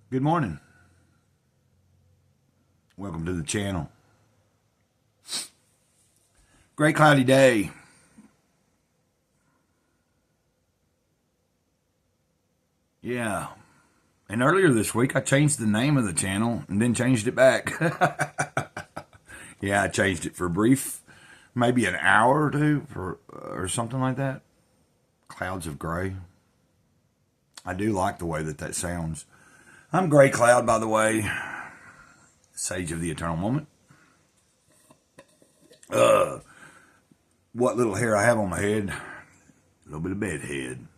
Good morning. Welcome to the channel. Great cloudy day. Yeah. And earlier this week, I changed the name of the channel and then changed it back. Yeah, I changed it for a brief, maybe an hour or two or something like that. Clouds of Gray. I do like the way that sounds. I'm Gray Cloud, by the way. Sage of the Eternal Moment. What little hair I have on my head, a little bit of bed head.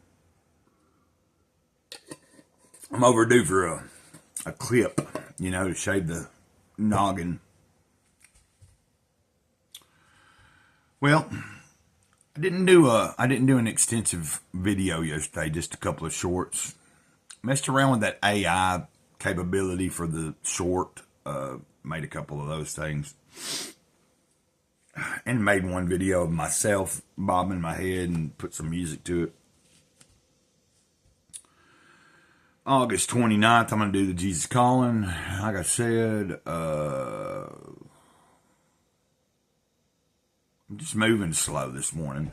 I'm overdue for a clip, to shave the noggin. Well, I didn't do an extensive video yesterday, just a couple of shorts. Messed around with that AI capability for the short. Made a couple of those things. And made one video of myself bobbing my head and put some music to it. August 29th, I'm going to do the Jesus Calling. Like I said, I'm just moving slow this morning.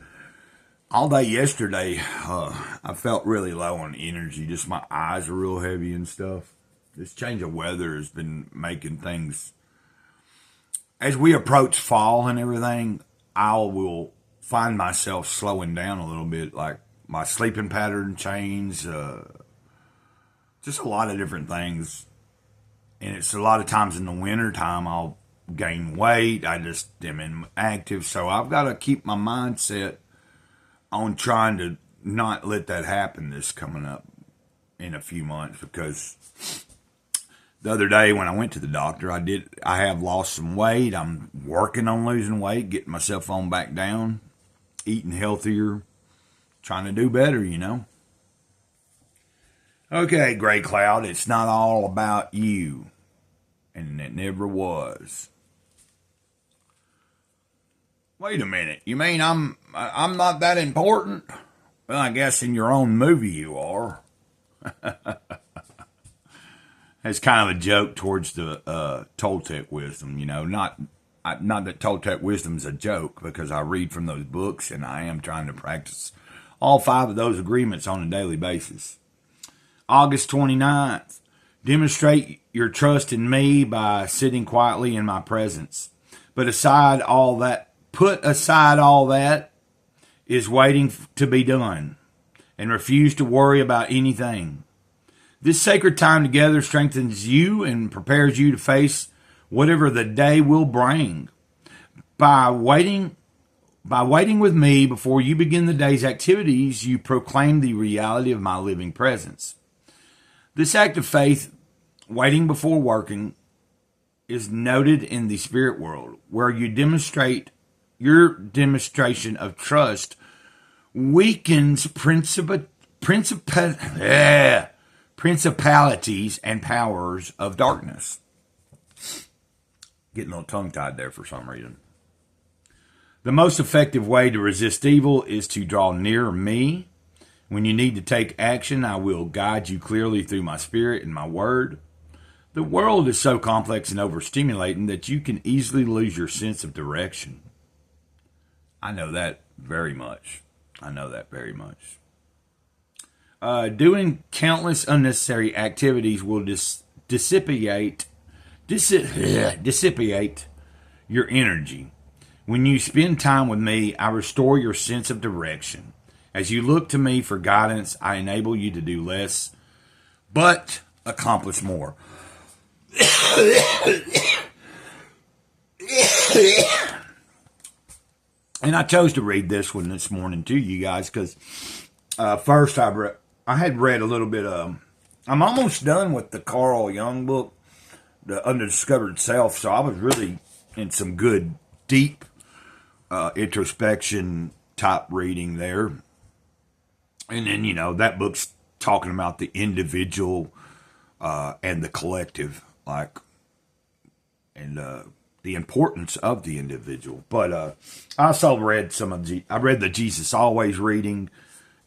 All day yesterday, I felt really low on energy. Just my eyes are real heavy and stuff. This change of weather has been making things... As we approach fall and everything, I will find myself slowing down a little bit. Like my sleeping pattern change, just a lot of different things. And it's a lot of times in the winter time, I'll gain weight. I just am inactive. So I've got to keep my mindset on trying to not let that happen this coming up in a few months, because the other day when I went to the doctor, I have lost some weight. I'm working on losing weight, getting myself on back down, eating healthier, trying to do better, Okay, Gray Cloud, it's not all about you, and it never was. Wait a minute, you mean I'm not that important? Well, I guess in your own movie you are. It's kind of a joke towards the Toltec wisdom, not that Toltec wisdom is a joke, because I read from those books and I am trying to practice all 5 of those agreements on a daily basis. August 29th, demonstrate your trust in me by sitting quietly in my presence. Put aside all that is waiting to be done, and refuse to worry about anything. This sacred time together strengthens you and prepares you to face whatever the day will bring. By waiting with me before you begin the day's activities, you proclaim the reality of my living presence. This act of faith, waiting before working, is noted in the spirit world, where you demonstrate your demonstration of trust weakens principalities and powers of darkness. Getting a little tongue-tied there for some reason. The most effective way to resist evil is to draw near me. When you need to take action, I will guide you clearly through my spirit and my word. The world is so complex and overstimulating that you can easily lose your sense of direction. I know that very much. Doing countless unnecessary activities will dissipate your energy. When you spend time with me, I restore your sense of direction. As you look to me for guidance, I enable you to do less, but accomplish more. And I chose to read this one this morning to you guys because first I had read a little bit of... I'm almost done with the Carl Jung book, The Undiscovered Self, so I was really in some good, deep introspection type reading there. And then, that book's talking about the individual and the collective, and the importance of the individual. But I also read I read the Jesus Always reading,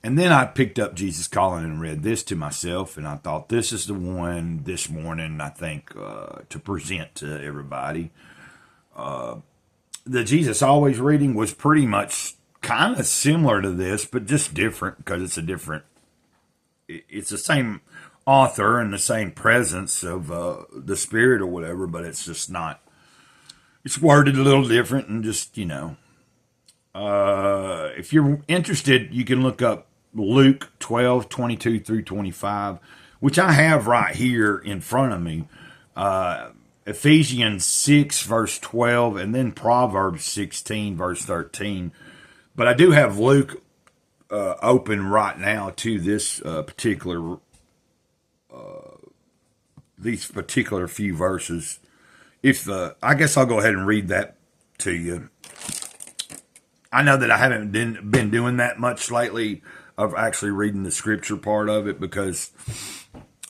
And then I picked up Jesus Calling and read this to myself, and I thought this is the one this morning, I think, to present to everybody. The Jesus Always reading was pretty much kind of similar to this, but just different because it's the same author and the same presence of the Spirit or whatever, but it's just not, it's worded a little different and just, if you're interested, you can look up Luke 12:22 through 25, which I have right here in front of me. Ephesians 6, verse 12, and then Proverbs 16, verse 13. But I do have Luke open right now to this these particular few verses. I guess I'll go ahead and read that to you. I know that I haven't been doing that much lately of actually reading the scripture part of it because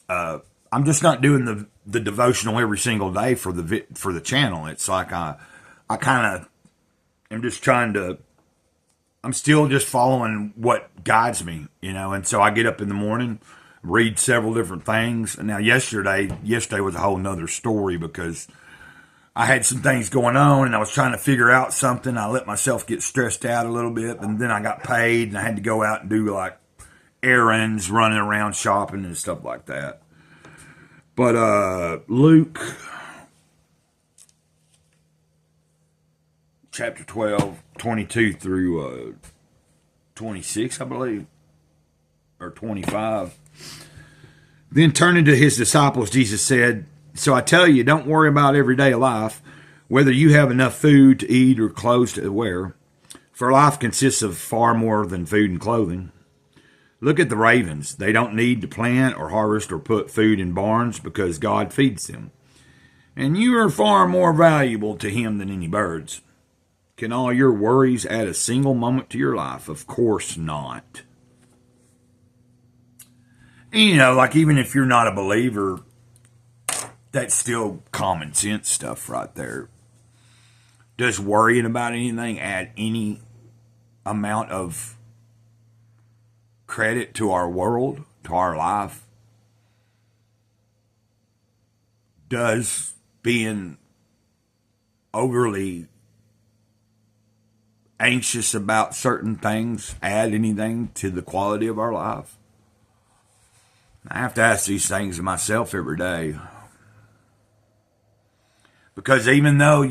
I'm just not doing the devotional every single day for the channel. It's like I kind of am just I'm still just following what guides me, and so I get up in the morning, read several different things. And now yesterday was a whole nother story because I had some things going on and I was trying to figure out something. I let myself get stressed out a little bit, and then I got paid and I had to go out and do like errands, running around shopping and stuff like that. But Luke chapter 12, 22 through 26, I believe, or 25. Then turning to his disciples, Jesus said, "So I tell you, don't worry about everyday life, whether you have enough food to eat or clothes to wear. For life consists of far more than food and clothing. Look at the ravens. They don't need to plant or harvest or put food in barns because God feeds them. And you are far more valuable to him than any birds. Can all your worries add a single moment to your life? Of course not." And, like even if you're not a believer, that's still common sense stuff right there. Does worrying about anything add any amount of credit to our world, to our life? Does being overly anxious about certain things add anything to the quality of our life? I have to ask these things of myself every day. Because even though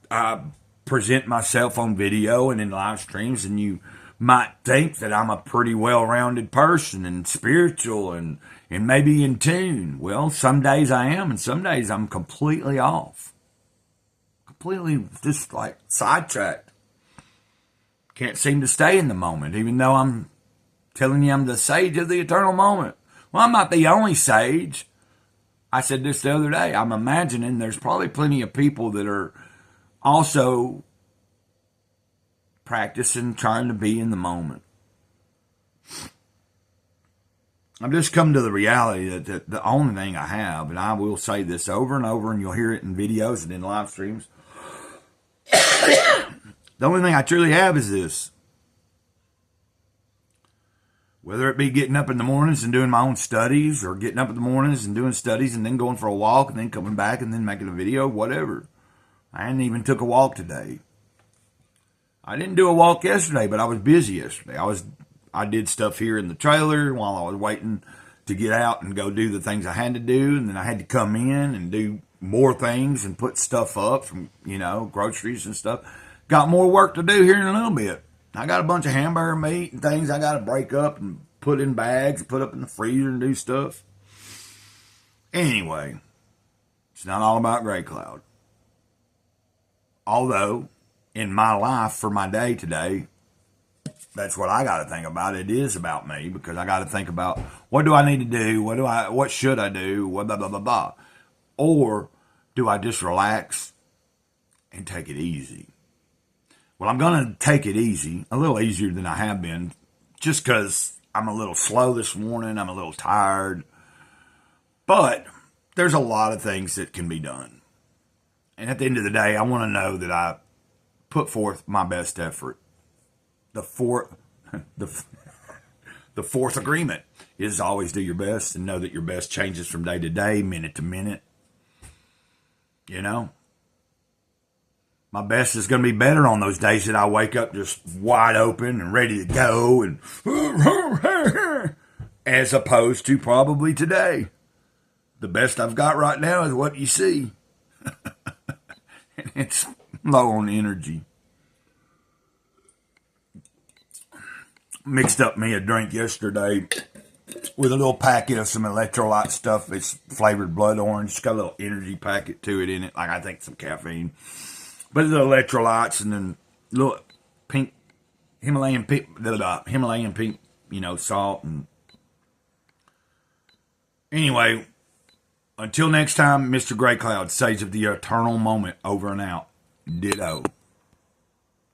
I present myself on video and in live streams, and you might think that I'm a pretty well-rounded person and spiritual and maybe in tune. Well, some days I am, and some days I'm completely off. Completely just like sidetracked. Can't seem to stay in the moment, even though I'm telling you I'm the sage of the eternal moment. Well, I'm not the only sage. I said this the other day. I'm imagining there's probably plenty of people that are also practicing trying to be in the moment. I've just come to the reality that the only thing I have, and I will say this over and over, and you'll hear it in videos and in live streams, the only thing I truly have is this. Whether it be getting up in the mornings and doing my own studies, or getting up in the mornings and doing studies and then going for a walk and then coming back and then making a video, whatever. I hadn't even took a walk today. I didn't do a walk yesterday, but I was busy yesterday. I did stuff here in the trailer while I was waiting to get out and go do the things I had to do, and then I had to come in and do more things and put stuff up from, groceries and stuff. Got more work to do here in a little bit. I got a bunch of hamburger meat and things I got to break up and put in bags and put up in the freezer and do stuff. Anyway, it's not all about Gray Cloud. Although, in my life for my day today, that's what I got to think about. It is about me, because I got to think about, what do I need to do? What should I do? Blah, blah, blah, blah. Or do I just relax and take it easy? Well, I'm going to take it easy, a little easier than I have been, just because I'm a little slow this morning. I'm a little tired. But there's a lot of things that can be done. And at the end of the day, I want to know that I put forth my best effort. the fourth agreement is always do your best and know that your best changes from day to day, minute to minute. You know, my best is going to be better on those days that I wake up just wide open and ready to go, and as opposed to probably today. The best I've got right now is what you see. And it's low on energy. Mixed up me a drink yesterday with a little packet of some electrolyte stuff. It's flavored blood orange. It's got a little energy packet to it in it. Like, I think some caffeine. But the electrolytes, and then little pink Himalayan pink, salt. And anyway, until next time, Mr. Grey Cloud, Sage of the Eternal Moment, over and out. Ditto.